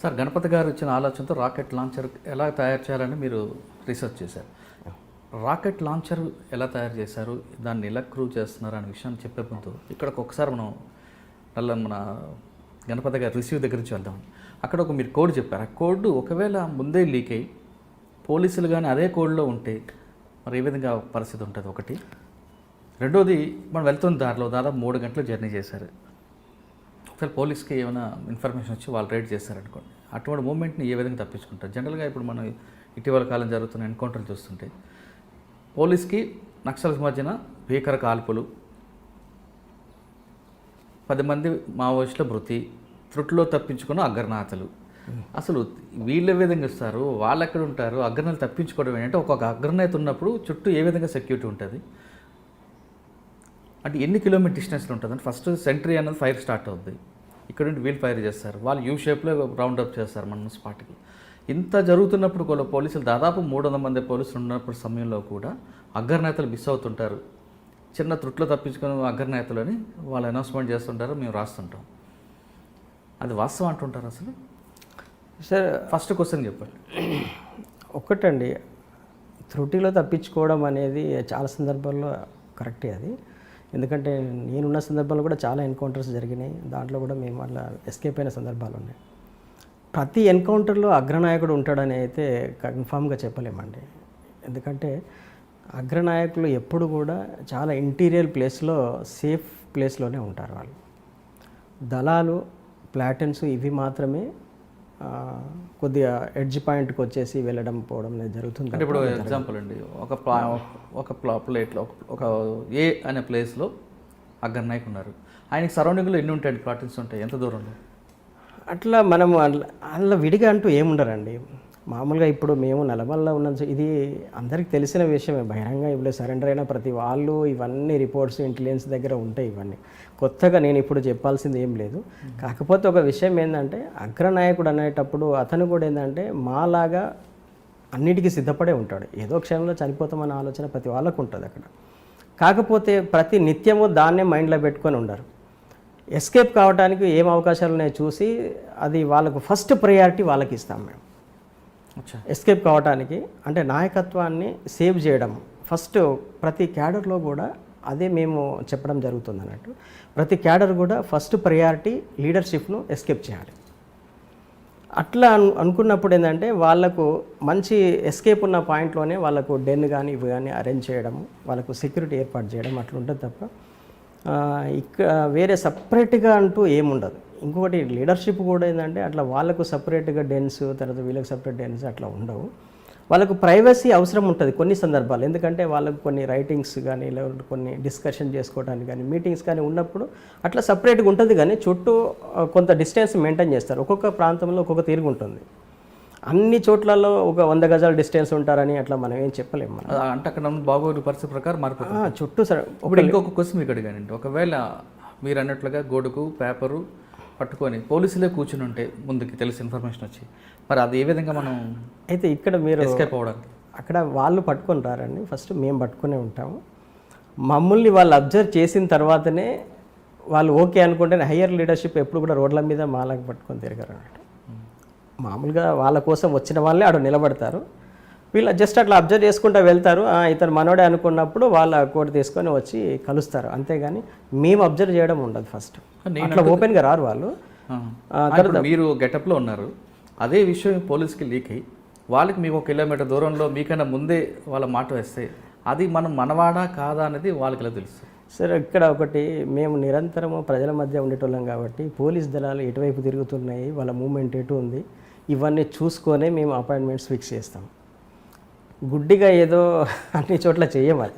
Sir Ganapati గారు ఇచ్చిన ఆలోచనతో రాకెట్ లాంచర్ ఎలా తయారు చేయాలని మీరు రీసెర్చ్ చేశారు. రాకెట్ లాంచర్ ఎలా తయారు చేశారు, దాన్ని ఎలా క్రూ చేస్తున్నారు అనే విషయాన్ని చెప్పే ముందు ఇక్కడ ఒకసారి మన గణపతి గారు రిసీవ్ దగ్గర నుంచి వెళ్దాం. అక్కడ మీరు కోడ్ చెప్పారు. ఆ కోడ్ ఒకవేళ ముందే లీక్ అయ్యి పోలీసులు కానీ అదే కోడ్లో ఉంటే మరి ఏ విధంగా పరిస్థితి ఉంటుంది? ఒకటి. రెండోది, మనం వెళ్తున్న దారిలో దాదాపు 3 గంటలు జర్నీ చేశారు. ఒకసారి పోలీస్కి ఏమైనా ఇన్ఫర్మేషన్ వచ్చి వాళ్ళు రైడ్ చేశారనుకోండి, అటువంటి మూమెంట్ని ఏ విధంగా తప్పించుకుంటారు? జనరల్గా ఇప్పుడు మనం ఇటీవల కాలం జరుగుతున్న ఎన్కౌంటర్లు చూస్తుంటే పోలీస్కి నక్సల్స్ మధ్యన భీకర కాల్పులు, 10 మంది మావోయిస్టుల మృతి, త్రుట్లో తప్పించుకున్న అగ్రనాథలు. అసలు వీళ్ళు ఏ విధంగా ఇస్తారు, వాళ్ళు ఎక్కడ ఉంటారు? అగ్రనాలు తప్పించుకోవడం ఏంటంటే ఒక్కొక్క అగ్రనేత ఉన్నప్పుడు చుట్టూ ఏ విధంగా సెక్యూరిటీ ఉంటుంది, అంటే ఎన్ని కిలోమీటర్ డిస్టెన్స్లో ఉంటుంది? అంటే ఫస్ట్ సెంట్రీ అన్నది ఫైర్ స్టార్ట్ అవుద్ది, ఇక్కడ నుండి వీల్ ఫైర్ చేస్తారు, వాళ్ళు యూ షేప్లో రౌండప్ చేస్తారు మన స్పాట్కి. ఇంత జరుగుతున్నప్పుడు కూడా పోలీసులు దాదాపు 300 మంది పోలీసులు ఉన్నప్పుడు సమయంలో కూడా అగ్రనేతలు మిస్ అవుతుంటారు. చిన్న త్రుట్లో తప్పించుకున్న అగ్రనేతలు అని వాళ్ళు అనౌన్స్మెంట్ చేస్తుంటారు, మేము రాస్తుంటాం. అది వాస్తవం అంటుంటారు అసలు? సార్ ఫస్ట్ క్వశ్చన్ చెప్పండి. ఒక్కటండి, త్రుటిలో తప్పించుకోవడం అనేది చాలా సందర్భాల్లో కరెక్టే అది. ఎందుకంటే నేనున్న సందర్భాల్లో కూడా చాలా ఎన్కౌంటర్స్ జరిగినాయి, దాంట్లో కూడా మేము అట్లా ఎస్కేప్ అయిన సందర్భాలు ఉన్నాయి. ప్రతి ఎన్కౌంటర్లో అగ్రనాయకుడు ఉంటాడని అయితే కన్ఫామ్గా చెప్పలేమండి. ఎందుకంటే అగ్రనాయకులు ఎప్పుడు కూడా చాలా ఇంటీరియర్ ప్లేస్లో, సేఫ్ ప్లేస్లోనే ఉంటారు. వాళ్ళు దళాలు, ప్లాటన్స్ ఇవి మాత్రమే కొద్దిగా ఎడ్జ్ పాయింట్కి వచ్చేసి వెళ్ళడం పోవడం అనేది జరుగుతుంది. అంటే ఇప్పుడు ఎగ్జాంపుల్ అండి, ఒక ప్లేట్లో ఒక ఏ అనే ప్లేస్లో అగ్రనాయకు ఉన్నారు, ఆయనకి సరౌండింగ్లో ఎన్ని ఉంటాయండి? ప్లాటన్స్ ఉంటాయి ఎంత దూరంలో? అట్లా మనము అందులో విడిగా అంటూ ఏముండరండి. మామూలుగా ఇప్పుడు మేము నల్లమల్లో ఉన్న ఇది అందరికీ తెలిసిన విషయమే. బహిరంగ ఇప్పుడు సరెండర్ అయిన ప్రతి వాళ్ళు ఇవన్నీ రిపోర్ట్స్ ఇంటెలిజెన్స్ దగ్గర ఉంటాయి. ఇవన్నీ కొత్తగా నేను ఇప్పుడు చెప్పాల్సింది ఏం లేదు. కాకపోతే ఒక విషయం ఏంటంటే అగ్రనాయకుడు అనేటప్పుడు అతను కూడా ఏంటంటే మాలాగా అన్నిటికీ సిద్ధపడే ఉంటాడు. ఏదో క్షణంలో చనిపోతామన్న ఆలోచన ప్రతి వాళ్ళకు ఉంటుంది అక్కడ. కాకపోతే ప్రతి నిత్యము దాన్నే మైండ్లో పెట్టుకొని ఉండరు. ఎస్కేప్ కావడానికి ఏం అవకాశాలు ఉన్నాయో చూసి అది వాళ్ళకు ఫస్ట్ ప్రయారిటీ వాళ్ళకి ఇస్తాం మేము. ఎస్కేప్ కావడానికి అంటే నాయకత్వాన్ని సేవ్ చేయడం ఫస్ట్. ప్రతి క్యాడర్లో కూడా అదే మేము చెప్పడం జరుగుతుంది అన్నట్టు. ప్రతి క్యాడర్ కూడా ఫస్ట్ ప్రయారిటీ లీడర్షిప్ను ఎస్కేప్ చేయాలి. అట్లా అనుకున్నప్పుడు ఏంటంటే వాళ్ళకు మంచి ఎస్కేప్ ఉన్న పాయింట్లోనే వాళ్ళకు డెన్ కానీ ఇవి కానీ అరేంజ్ చేయడము, వాళ్ళకు సెక్యూరిటీ ఏర్పాటు చేయడం అట్లా ఉంటుంది తప్ప ఇక్కడ వేరే సపరేట్గా అంటూ ఏముండదు. ఇంకొకటి లీడర్షిప్ కూడా ఏంటంటే అట్లా వాళ్ళకు సపరేట్గా డెన్స్, తర్వాత వీళ్ళకి సపరేట్ డెన్స్ అట్లా ఉండవు. వాళ్ళకు ప్రైవసీ అవసరం ఉంటుంది కొన్ని సందర్భాలు. ఎందుకంటే వాళ్ళకు కొన్ని రైటింగ్స్ కానీ లేకపోతే కొన్ని డిస్కషన్ చేసుకోవడానికి కానీ మీటింగ్స్ కానీ ఉన్నప్పుడు అట్లా సపరేట్గా ఉంటుంది. కానీ చుట్టూ కొంత డిస్టెన్స్ మెయింటైన్ చేస్తారు. ఒక్కొక్క ప్రాంతంలో ఒక్కొక్క తీరుగు ఉంటుంది. అన్ని చోట్లలో ఒక 100 గజాల డిస్టెన్స్ ఉంటారని అట్లా మనం ఏం చెప్పలేము. అంటే అక్కడ బాగోగుల పరిస్థితి ప్రకారం మారిపోతుంది చుట్టూ. సరే, ఇప్పుడు ఇంకొక క్వశ్చన్ మీకు అడిగానండి. ఒకవేళ మీరు అన్నట్లుగా గోడుకు పేపరు పట్టుకొని పోలీసులే కూర్చుని ఉంటే ముందుకి తెలిసి ఇన్ఫర్మేషన్ వచ్చి, మరి అది ఏ విధంగా మనం అయితే ఇక్కడ మీరు ఎస్కేప్ అవ్వడానికి? అక్కడ వాళ్ళు పట్టుకొని రారండి, ఫస్ట్ మేము పట్టుకునే ఉంటాము. మమ్మల్ని వాళ్ళు అబ్జర్వ్ చేసిన తర్వాతనే వాళ్ళు ఓకే అనుకుంటే హయ్యర్ లీడర్షిప్ ఎప్పుడు కూడా రోడ్ల మీద మాలకు పట్టుకొని తిరగరు అన్నట్టు. మామూలుగా వాళ్ళ కోసం వచ్చిన వాళ్ళే ఆడ నిలబడతారు. వీళ్ళు జస్ట్ అట్లా అబ్జర్వ్ చేసుకుంటూ వెళ్తారు. ఇతను మనోడే అనుకున్నప్పుడు వాళ్ళ కోడ్ తీసుకొని వచ్చి కలుస్తారు. అంతేగాని మేము అబ్జర్వ్ చేయడం ఉండదు. ఫస్ట్ అట్లా ఓపెన్గా రారు వాళ్ళు. మీరు గెటప్లో ఉన్నారు, అదే విషయం పోలీస్కి లీక్ అయ్యి వాళ్ళకి మీకు 1 కిలోమీటర్ దూరంలో మీకైనా ముందే వాళ్ళ మాట వేస్తే అది మనం మనవాడా కాదా అనేది వాళ్ళకి ఎలా తెలుస్తుంది? సరే, ఇక్కడ ఒకటి మేము నిరంతరము ప్రజల మధ్య ఉండేటోళ్ళం కాబట్టి పోలీస్ దళాలు ఎటువైపు తిరుగుతున్నాయి, వాళ్ళ మూమెంట్ ఎటు ఉంది, ఇవన్నీ చూసుకొనే మేము అపాయింట్మెంట్స్ ఫిక్స్ చేస్తాం. గుడ్డిగా ఏదో అన్ని చోట్ల చేయమని.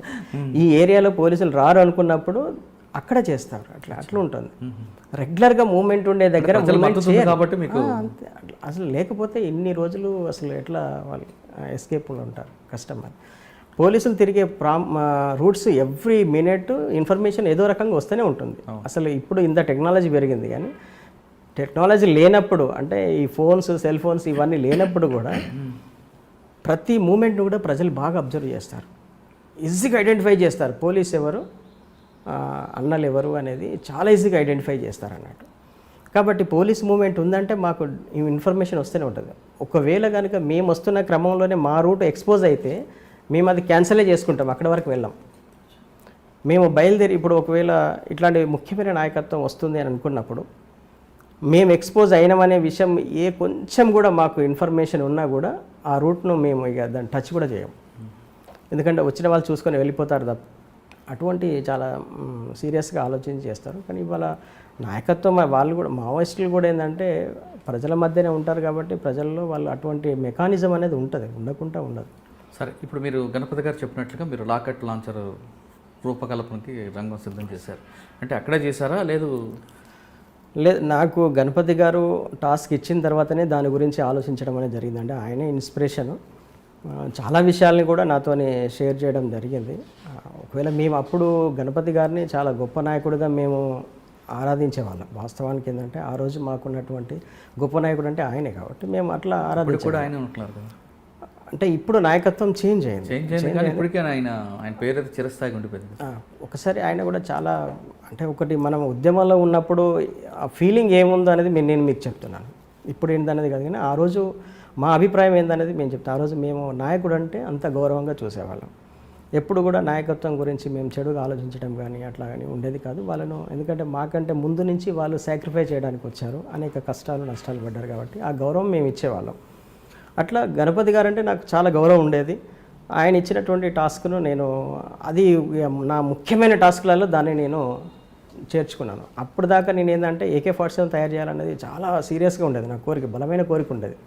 ఈ ఏరియాలో పోలీసులు రారు అనుకున్నప్పుడు అక్కడ చేస్తారు. అట్లా ఉంటుంది. రెగ్యులర్గా మూమెంట్ ఉండే దగ్గర కాబట్టి మీకు అంతే. అసలు లేకపోతే ఇన్ని రోజులు అసలు ఎట్లా వాళ్ళు ఎస్కేప్లో ఉంటారు, కష్టం. అది పోలీసులు తిరిగే రూట్స్ ఎవ్రీ మినిట్ ఇన్ఫర్మేషన్ ఏదో రకంగా వస్తూనే ఉంటుంది. అసలు ఇప్పుడు ఇంత టెక్నాలజీ పెరిగింది, కానీ టెక్నాలజీ లేనప్పుడు అంటే ఈ ఫోన్స్, సెల్ ఫోన్స్ ఇవన్నీ లేనప్పుడు కూడా ప్రతి మూమెంట్ను కూడా ప్రజలు బాగా అబ్జర్వ్ చేస్తారు. ఈజీగా ఐడెంటిఫై చేస్తారు పోలీస్ ఎవరు, అన్నలు ఎవరు అనేది చాలా ఈజీగా ఐడెంటిఫై చేస్తారు అన్నట్టు. కాబట్టి పోలీస్ మూవ్మెంట్ ఉందంటే మాకు ఇన్ఫర్మేషన్ వస్తూనే ఉంటుంది. ఒకవేళ కనుక మేము వస్తున్న క్రమంలోనే మా రూట్ ఎక్స్పోజ్ అయితే మేము అది క్యాన్సలే చేసుకుంటాం, అక్కడి వరకు వెళ్ళాం. మేము బయలుదేరి ఇప్పుడు ఒకవేళ ఇట్లాంటి ముఖ్యమైన నాయకత్వం వస్తుంది అని అనుకున్నప్పుడు మేము ఎక్స్పోజ్ అయినామనే విషయం కొంచెం కూడా మాకు ఇన్ఫర్మేషన్ ఉన్నా కూడా ఆ రూట్ను మేము ఇక దాన్ని టచ్ కూడా చేయం. ఎందుకంటే వచ్చిన వాళ్ళు చూసుకొని వెళ్ళిపోతారు తప్ప అటువంటి చాలా సీరియస్గా ఆలోచించి చేస్తారు. కానీ ఇవాళ నాయకత్వం వాళ్ళు కూడా మావోయిస్టులు కూడా ఏంటంటే ప్రజల మధ్యనే ఉంటారు కాబట్టి ప్రజల్లో వాళ్ళు అటువంటి మెకానిజం అనేది ఉంటుంది, ఉండకుండా ఉండదు. సరే, ఇప్పుడు మీరు గణపతి గారు చెప్పినట్లుగా మీరు రాకెట్ లాంచర్ రూపకల్పనకి రంగం సిద్ధం చేశారు అంటే అక్కడే చేశారా? లేదు, నాకు గణపతి గారు టాస్క్ ఇచ్చిన తర్వాతనే దాని గురించి ఆలోచించడం అనేది జరిగిందంటే ఆయనే ఇన్స్పిరేషను. చాలా విషయాల్ని కూడా నాతోని షేర్ చేయడం జరిగింది. ఒకవేళ మేము అప్పుడు గణపతి గారిని చాలా గొప్ప నాయకుడిగా మేము ఆరాధించేవాళ్ళం. వాస్తవానికి ఏంటంటే ఆ రోజు మాకున్నటువంటి గొప్ప నాయకుడు అంటే ఆయనే కాబట్టి మేము అట్లా ఆరాధించి కూడా ఆయన ఉంటున్నారు కదా. అంటే ఇప్పుడు నాయకత్వం చేంజ్ అయింది. కానీ ఇప్పటికీ ఆయన పేరు అయితే చిరస్థాయిగా ఉండిపోయింది. ఒకసారి ఆయన కూడా చాలా అంటే ఒకటి మనం ఉద్యమంలో ఉన్నప్పుడు ఆ ఫీలింగ్ ఏముందో అనేది నేను మీకు చెప్తున్నాను. ఇప్పుడు ఏంటనేది కాదు కానీ ఆ రోజు మా అభిప్రాయం ఏందనేది మేము చెప్తాం. ఆ రోజు మేము నాయకుడు అంటే అంత గౌరవంగా చూసేవాళ్ళం. ఎప్పుడు కూడా నాయకత్వం గురించి మేము చెడుగా ఆలోచించడం కానీ అట్లా కానీ ఉండేది కాదు వాళ్ళను. ఎందుకంటే మాకంటే ముందు నుంచి వాళ్ళు సాక్రిఫై చేయడానికి వచ్చారు, అనేక కష్టాలు నష్టాలు పడ్డారు కాబట్టి ఆ గౌరవం మేము ఇచ్చేవాళ్ళం. అట్లా గణపతి గారు అంటే నాకు చాలా గౌరవం ఉండేది. ఆయన ఇచ్చినటువంటి టాస్క్ను నేను అది నా ముఖ్యమైన టాస్క్లలో దాన్ని నేను చేర్చుకున్నాను. అప్పుడు దాకా నేను ఏంటంటే AK-47 తయారు చేయాలనేది చాలా సీరియస్గా ఉండేది, నా కోరిక, బలమైన కోరిక ఉండేది.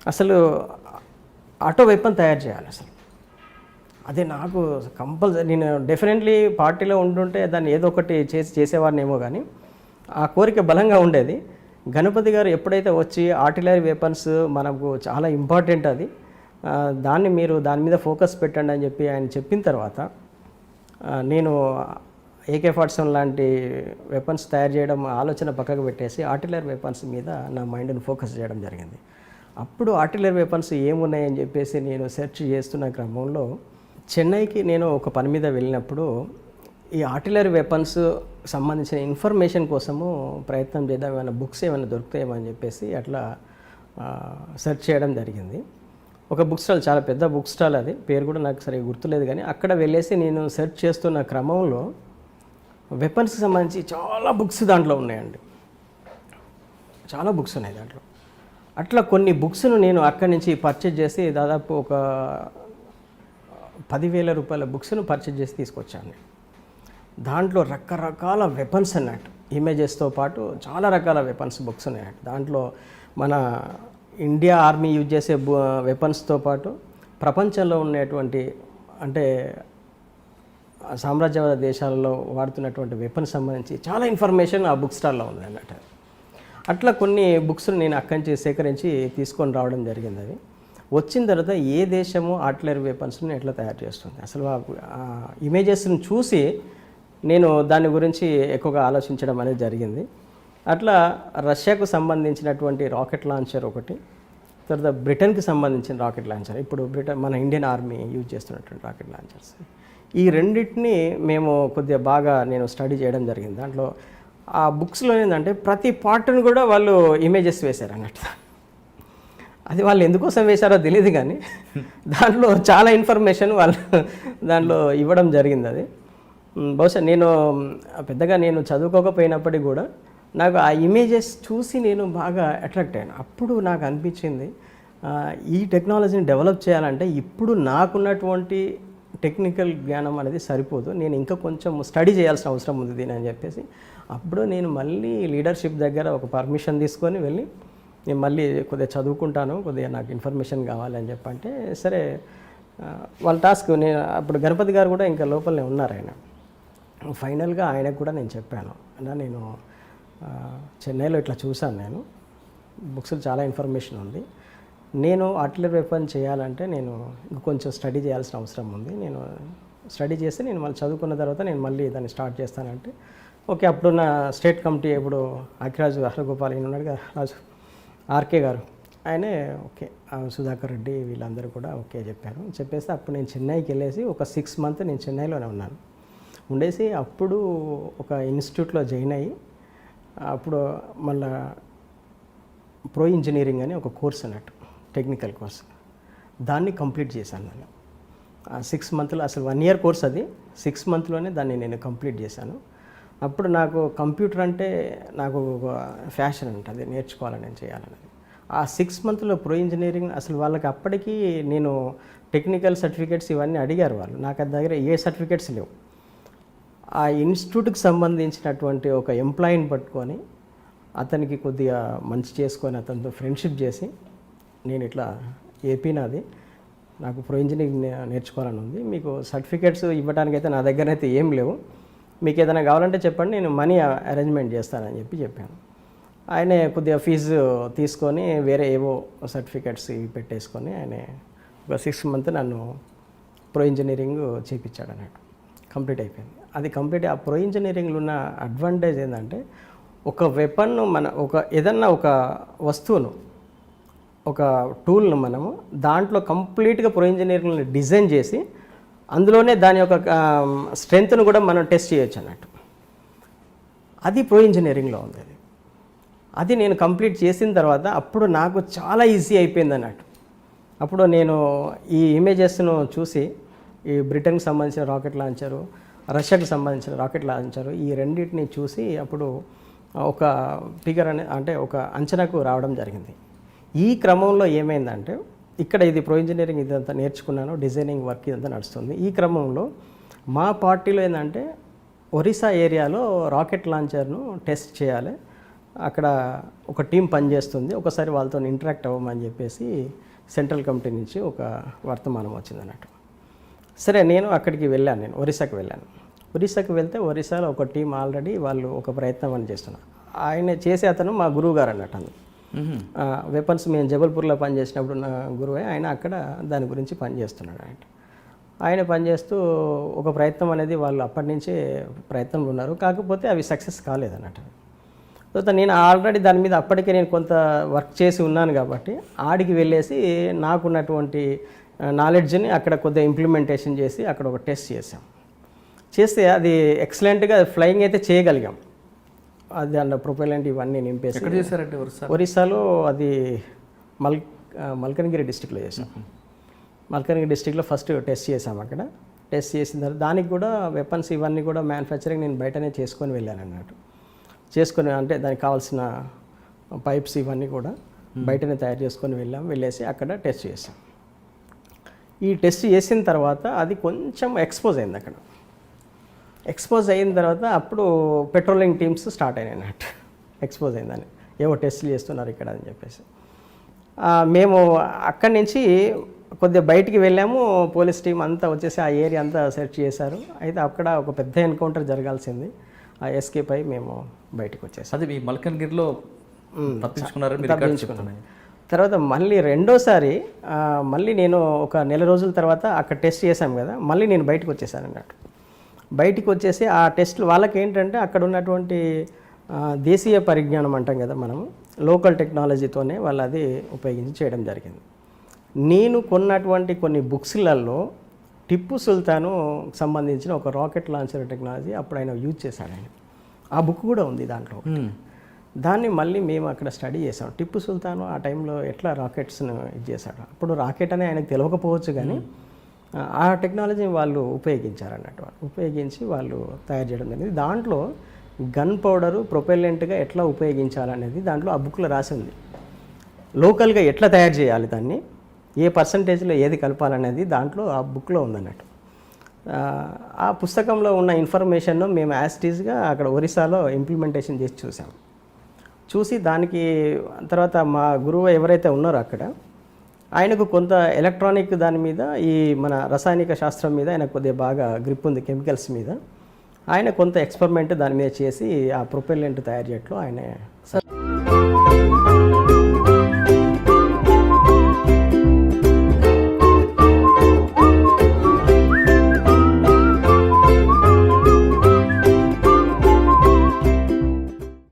అసలు ఆటో వెపన్ తయారు చేయాలి అసలు, అదే నాకు కంపల్సరీ. నేను డెఫినెట్లీ పార్టీలో ఉంటుంటే దాన్ని ఏదో ఒకటి చేసేవాడినేమో కానీ ఆ కోరిక బలంగా ఉండేది. గణపతి గారు ఎప్పుడైతే వచ్చి ఆర్టిలరీ వెపన్స్ మనకు చాలా ఇంపార్టెంట్ అది, దాన్ని మీరు దాని మీద ఫోకస్ పెట్టండి అని చెప్పి ఆయన చెప్పిన తర్వాత నేను AK-47 లాంటి వెపన్స్ తయారు చేయడం ఆలోచన పక్కకు పెట్టేసి ఆర్టిలరీ వెపన్స్ మీద నా మైండ్ని ఫోకస్ చేయడం జరిగింది. అప్పుడు ఆర్టిలరీ వెపన్స్ ఏమున్నాయని చెప్పేసి నేను సెర్చ్ చేస్తున్న క్రమంలో చెన్నైకి నేను ఒక పని మీద వెళ్ళినప్పుడు ఈ ఆర్టిలరీ వెపన్స్ సంబంధించిన ఇన్ఫర్మేషన్ కోసము ప్రయత్నం చేద్దాం, ఏమైనా బుక్స్ ఏమైనా దొరుకుతాయేమని చెప్పేసి అట్లా సెర్చ్ చేయడం జరిగింది. ఒక బుక్ స్టాల్, చాలా పెద్ద బుక్ స్టాల్, అది పేరు కూడా నాకు సరిగ్గా గుర్తులేదు కానీ అక్కడ వెళ్ళేసి నేను సెర్చ్ చేస్తున్న క్రమంలో వెపన్స్కి సంబంధించి చాలా బుక్స్ దాంట్లో ఉన్నాయండి, చాలా బుక్స్ ఉన్నాయి దాంట్లో. అట్లా కొన్ని బుక్స్ను నేను అక్కడి నుంచి పర్చేజ్ చేసి దాదాపు ఒక 10,000 రూపాయల బుక్స్ను పర్చేజ్ చేసి తీసుకొచ్చాను. దాంట్లో రకరకాల వెపన్స్ అన్నట్టు, ఇమేజెస్తో పాటు చాలా రకాల వెపన్స్ బుక్స్ ఉన్నాయన్నట్టు. దాంట్లో మన ఇండియా ఆర్మీ యూజ్ చేసే వెపన్స్తో పాటు ప్రపంచంలో ఉండేటువంటి అంటే సామ్రాజ్యవాద దేశాలలో వాడుతున్నటువంటి వెపన్స్ సంబంధించి చాలా ఇన్ఫర్మేషన్ ఆ బుక్ స్టాల్లో ఉంది అన్నట్టు. అట్లా కొన్ని బుక్స్ను నేను అక్కడి నుంచి సేకరించి తీసుకొని రావడం జరిగింది. అది వచ్చిన తర్వాత ఏ దేశము ఆర్టిలరీ వెపన్స్ని ఎట్లా తయారు చేస్తుంది అసలు ఆ ఇమేజెస్ని చూసి నేను దాని గురించి ఎక్కువగా ఆలోచించడం అనేది జరిగింది. అట్లా రష్యాకు సంబంధించినటువంటి రాకెట్ లాంచర్ ఒకటి, తర్వాత బ్రిటన్కి సంబంధించిన రాకెట్ లాంచర్, ఇప్పుడు మన ఇండియన్ ఆర్మీ యూజ్ చేస్తున్నటువంటి రాకెట్ లాంచర్స్, ఈ రెండింటిని మేము కొద్దిగా బాగా నేను స్టడీ చేయడం జరిగింది. దాంట్లో ఆ బుక్స్లో ఏంటంటే ప్రతి పార్ట్ను కూడా వాళ్ళు ఇమేజెస్ వేశారు అన్నట్టు. అది వాళ్ళు ఎందుకోసం వేశారో తెలియదు కానీ దాంట్లో చాలా ఇన్ఫర్మేషన్ వాళ్ళు దాంట్లో ఇవ్వడం జరిగింది. అది బహుశా నేను పెద్దగా నేను చదువుకోకపోయినప్పటికీ కూడా నాకు ఆ ఇమేజెస్ చూసి నేను బాగా అట్రాక్ట్ అయ్యాను. అప్పుడు నాకు అనిపించింది ఈ టెక్నాలజీని డెవలప్ చేయాలంటే ఇప్పుడు నాకున్నటువంటి టెక్నికల్ జ్ఞానం అనేది సరిపోదు, నేను ఇంకా కొంచెం స్టడీ చేయాల్సిన అవసరం ఉంది దీని అని చెప్పేసి అప్పుడు నేను మళ్ళీ లీడర్షిప్ దగ్గర ఒక పర్మిషన్ తీసుకొని వెళ్ళి నేను మళ్ళీ కొద్దిగా చదువుకుంటాను, కొద్దిగా నాకు ఇన్ఫర్మేషన్ కావాలని చెప్పంటే సరే వాళ్ళ టాస్క్. నేను అప్పుడు గణపతి గారు కూడా ఇంకా లోపలనే ఉన్నారు. ఆయన ఫైనల్గా ఆయనకు కూడా నేను చెప్పాను, అన్నా నేను చెన్నైలో ఇట్లా చూశాను, నేను బుక్స్లో చాలా ఇన్ఫర్మేషన్ ఉంది, నేను ఆర్టిలరీ వెపన్ చేయాలంటే నేను కొంచెం స్టడీ చేయాల్సిన అవసరం ఉంది, నేను స్టడీ చేస్తే నేను మళ్ళీ చదువుకున్న తర్వాత నేను మళ్ళీ దాన్ని స్టార్ట్ చేస్తానంటే ఓకే. అప్పుడున్న స్టేట్ కమిటీ ఇప్పుడు అఖిరాజు హరగోపాల్ ఈయన ఉన్నాడు కదా, రాజు ఆర్కే గారు, ఆయనే ఓకే, సుధాకర్ రెడ్డి వీళ్ళందరూ కూడా ఓకే చెప్పారు. చెప్పేసి అప్పుడు నేను చెన్నైకి వెళ్ళేసి ఒక 6 months నేను చెన్నైలోనే ఉన్నాను. ఉండేసి అప్పుడు ఒక ఇన్స్టిట్యూట్లో జాయిన్ అయ్యి అప్పుడు మళ్ళా ప్రో ఇంజనీరింగ్ అని ఒక కోర్స్ అన్నట్టు, టెక్నికల్ కోర్స్, దాన్ని కంప్లీట్ చేశాను నేను 6 మంత్లో. అసలు 1 ఇయర్ కోర్స్ అది, 6 మంత్లోనే దాన్ని నేను కంప్లీట్ చేశాను. అప్పుడు నాకు కంప్యూటర్ అంటే నాకు ఒక ఫ్యాషన్ అంటే అది నేర్చుకోవాలని, నేను చేయాలనేది. ఆ 6 మంత్లో ప్రో ఇంజనీరింగ్ అసలు వాళ్ళకి అప్పటికి నేను టెక్నికల్ సర్టిఫికేట్స్ ఇవన్నీ అడిగారు వాళ్ళు, నాకు అది దగ్గర ఏ సర్టిఫికేట్స్ లేవు. ఆ ఇన్స్టిట్యూట్కి సంబంధించినటువంటి ఒక ఎంప్లాయీని పట్టుకొని అతనికి కొద్దిగా మంచి చేసుకొని అతనితో ఫ్రెండ్షిప్ చేసి, నేను ఇట్లా ఏపీ నాది, నాకు ప్రో ఇంజనీరింగ్ నేర్చుకోవాలని ఉంది, మీకు సర్టిఫికేట్స్ ఇవ్వడానికైతే నా దగ్గర అయితే ఏం లేవు, మీకు ఏదైనా కావాలంటే చెప్పండి, నేను మనీ అరేంజ్మెంట్ చేస్తానని చెప్పాను. ఆయన కొద్దిగా ఫీజు తీసుకొని వేరే ఏవో సర్టిఫికేట్స్ పెట్టేసుకొని ఆయన ఒక 6 మంత్ నన్ను ప్రో ఇంజనీరింగ్ చేయించాడు అన్నట్టు. కంప్లీట్ అయిపోయింది అది. ఆ ప్రో ఇంజనీరింగ్లో ఉన్న అడ్వాంటేజ్ ఏంటంటే, ఒక వెపన్ను ఏదన్నా ఒక వస్తువును, ఒక టూల్ను మనము దాంట్లో కంప్లీట్గా ప్రో ఇంజనీరింగ్ని డిజైన్ చేసి అందులోనే దాని యొక్క స్ట్రెంగ్త్ను కూడా మనం టెస్ట్ చేయొచ్చు అన్నట్టు. అది ప్రో ఇంజనీరింగ్లో ఉంది. అది నేను కంప్లీట్ చేసిన తర్వాత అప్పుడు నాకు చాలా ఈజీ అయిపోయింది అన్నట్టు. అప్పుడు నేను ఈ ఇమేజెస్ను చూసి, ఈ బ్రిటన్కి సంబంధించిన రాకెట్ లాంచరు, రష్యాకి సంబంధించిన రాకెట్ లాంచరు, ఈ రెండింటిని చూసి అప్పుడు ఒక ఫిగర్ అంటే ఒక అంచనాకు రావడం జరిగింది. ఈ క్రమంలో ఏమైందంటే, ఇక్కడ ఇది ప్రో ఇంజనీరింగ్ ఇదంతా నేర్చుకున్నాను, డిజైనింగ్ వర్క్ ఇదంతా నడుస్తుంది. ఈ క్రమంలో మా పార్టీలో ఏంటంటే, ఒరిస్సా ఏరియాలో రాకెట్ లాంచర్ను టెస్ట్ చేయాలి, అక్కడ ఒక టీం పనిచేస్తుంది, ఒకసారి వాళ్ళతో ఇంటరాక్ట్ అవ్వమని చెప్పేసి సెంట్రల్ కమిటీ నుంచి ఒక వర్తమానం వచ్చింది అన్నట్టు. సరే, నేను అక్కడికి వెళ్ళాను, నేను ఒరిస్సాకి వెళ్ళాను. ఒరిస్సాకి వెళ్తే ఒరిస్సాలో ఒక టీం ఆల్రెడీ వాళ్ళు ఒక ప్రయత్నం అని చేస్తున్నారు. ఆయన చేసే అతను మా గురువు గారు అన్నట్టు. వెపన్స్ మేము జబల్పూర్లో పనిచేసినప్పుడు నా గురువే ఆయన అక్కడ దాని గురించి పనిచేస్తున్నాడు. ఆయన పనిచేస్తూ ఒక ప్రయత్నం అనేది వాళ్ళు అప్పటి నుంచే ప్రయత్నంలో ఉన్నారు, కాకపోతే అవి సక్సెస్ కాలేదన్నట్టు. తర్వాత నేను ఆల్రెడీ దాని మీద అప్పటికే నేను కొంత వర్క్ చేసి ఉన్నాను కాబట్టి ఆడికి వెళ్ళేసి నాకున్నటువంటి నాలెడ్జ్ని అక్కడ కొద్దిగా ఇంప్లిమెంటేషన్ చేసి అక్కడ ఒక టెస్ట్ చేస్తే అది ఎక్సలెంట్గా ఫ్లయింగ్ అయితే చేయగలిగాం. అది అందులో ప్రొపెలెంట్ ఇవన్నీ నింపేసి. ఒరిస్సాలో అది మల్కనగిరి డిస్టిక్లో చేసాం. మల్కనగిరి డిస్టిక్లో ఫస్ట్ టెస్ట్ చేసాం. అక్కడ టెస్ట్ చేసిన తర్వాత దానికి కూడా వెపన్స్ ఇవన్నీ కూడా మ్యానుఫ్యాక్చరింగ్ నేను బయటనే చేసుకొని వెళ్ళాను అన్నట్టు. అంటే దానికి కావాల్సిన పైప్స్ ఇవన్నీ కూడా బయటనే తయారు చేసుకొని వెళ్ళేసి అక్కడ టెస్ట్ చేసాం. ఈ టెస్ట్ చేసిన తర్వాత అది కొంచెం ఎక్స్పోజ్ అయింది. అక్కడ ఎక్స్పోజ్ అయిన తర్వాత అప్పుడు పెట్రోలింగ్ టీమ్స్ స్టార్ట్ అయినాయి అన్నట్టు. ఎక్స్పోజ్ అయిందని ఏవో టెస్టులు చేస్తున్నారు ఇక్కడ అని చెప్పేసి మేము అక్కడి నుంచి కొద్దిగా బయటికి వెళ్ళాము. పోలీస్ టీం అంతా వచ్చేసి ఆ ఏరియా అంతా సెర్చ్ చేశారు. అయితే అక్కడ ఒక పెద్ద ఎన్కౌంటర్ జరగాల్సింది, ఆ ఎస్కేప్ అయి మేము బయటకు వచ్చేసాం. అది మీ మల్కన్గిరిలో తప్పించుకున్నారు. తర్వాత మళ్ళీ రెండోసారి మళ్ళీ నేను ఒక నెల రోజుల తర్వాత అక్కడ టెస్ట్ చేశాం కదా, మళ్ళీ నేను బయటకు వచ్చేసాను అన్నట్టు. బయటికి వచ్చేసి ఆ టెస్ట్లు వాళ్ళకి ఏంటంటే అక్కడ ఉన్నటువంటి దేశీయ పరిజ్ఞానం అంటాం కదా మనము, లోకల్ టెక్నాలజీతోనే వాళ్ళు అది ఉపయోగించి చేయడం జరిగింది. నేను కొన్నటువంటి కొన్ని బుక్స్లలో టిప్పు సుల్తాను సంబంధించిన ఒక రాకెట్ లాంచర్ టెక్నాలజీ అప్పుడు ఆయన యూజ్ చేశాడు. ఆయన ఆ బుక్ కూడా ఉంది దాంట్లో. దాన్ని మళ్ళీ మేము అక్కడ స్టడీ చేసాం. టిప్పు సుల్తాను ఆ టైంలో ఎట్లా రాకెట్స్ను ఇది చేశాడు. అప్పుడు రాకెట్ అని ఆయనకు తెలియకపోవచ్చు, కానీ ఆ టెక్నాలజీని వాళ్ళు ఉపయోగించారన్నట్టు. ఉపయోగించి వాళ్ళు తయారు చేయడం జరిగింది. దాంట్లో గన్ పౌడరు ప్రొపెల్లెంట్గా ఎట్లా ఉపయోగించాలనేది దాంట్లో ఆ బుక్లో రాసి ఉంది. లోకల్గా ఎట్లా తయారు చేయాలి, దాన్ని ఏ పర్సంటేజ్లో ఏది కలపాలనేది దాంట్లో ఆ బుక్లో ఉందన్నట్టు. ఆ పుస్తకంలో ఉన్న ఇన్ఫర్మేషన్ను మేము యాస్టీస్గా అక్కడ ఒరిస్సాలో ఇంప్లిమెంటేషన్ చేసి చూసి దానికి తర్వాత మా గురువు ఎవరైతే ఉన్నారో అక్కడ ఆయనకు కొంత ఎలక్ట్రానిక్ దాని మీద, ఈ మన రసాయనిక శాస్త్రం మీద ఆయన కొద్దిగా బాగా గ్రిప్ ఉంది, కెమికల్స్ మీద. ఆయన కొంత ఎక్స్పెరిమెంట్ దాని మీద చేసి ఆ ప్రొపెల్లెంట్ తయారు చేయట్లో ఆయన